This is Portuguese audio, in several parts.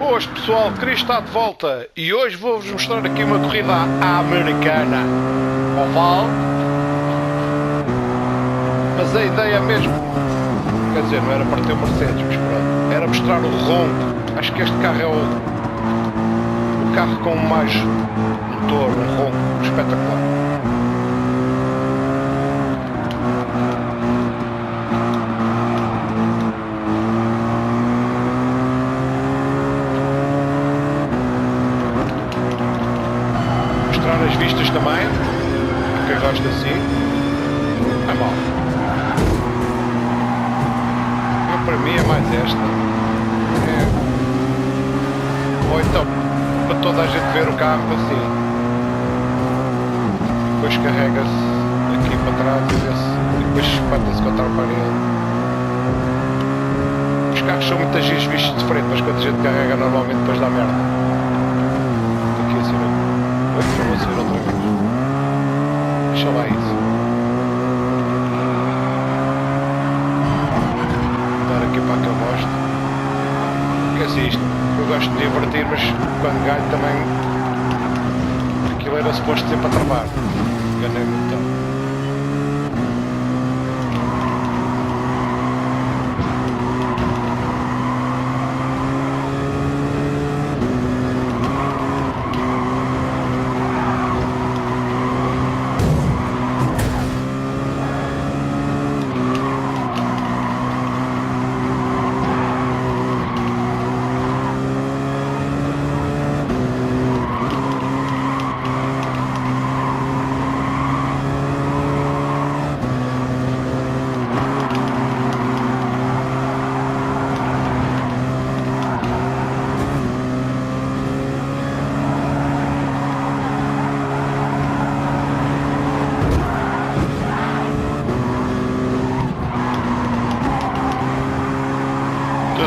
Boas pessoal, Cris está de volta e hoje vou-vos mostrar aqui uma corrida à americana, oval, mas a ideia mesmo, quer dizer, não era para ter o Mercedes, mas pronto, era mostrar o ronco. Acho que este carro é o carro com mais motor, um ronco espetacular. As vistas também, quem gosta assim, é mal. Para mim é mais esta. Ou então, para toda a gente ver o carro assim. Depois carrega-se aqui para trás e depois espanta-se contra a parede. Os carros são muitas vezes vistos de frente, mas quando a gente carrega normalmente depois dá merda. Aqui assim não. Eu vou subir outra vez. Deixa lá isso. Vou dar aqui para que eu gosto. Porque assim isto, eu gosto de divertir, mas quando ganho também aquilo era suposto ser para travar. Enganei-me então.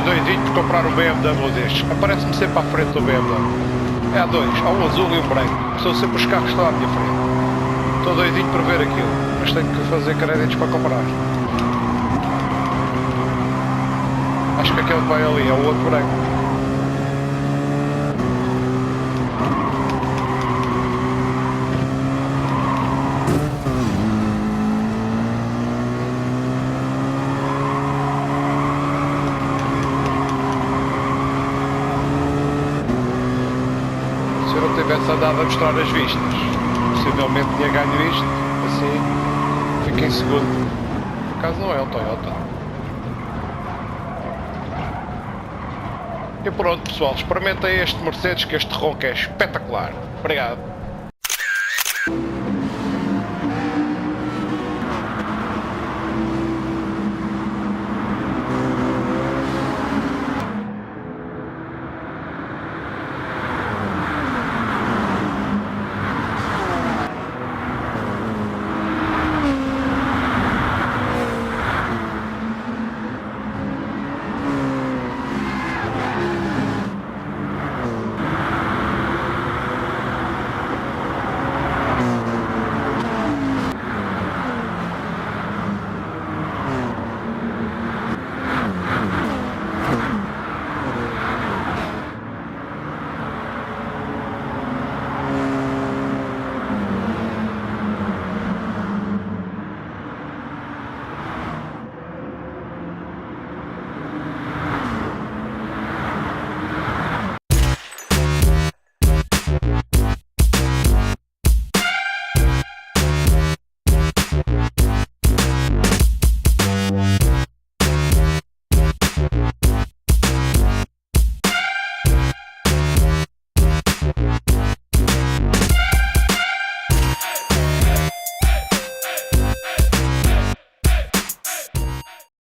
Doidinho por comprar um BMW destes. Aparece-me sempre à frente do BMW. É há dois, há um azul e um branco. São sempre os carros que estão à minha frente. Estou doidinho por ver aquilo, mas tenho que fazer créditos para comprar. Acho que aquele que vai ali é o outro branco. Se eu não tivesse andado a mostrar as vistas, possivelmente tinha ganho isto, assim, fica em segundo. Por acaso não é um Toyota. E pronto pessoal, experimentem este Mercedes, que este ronco é espetacular. Obrigado.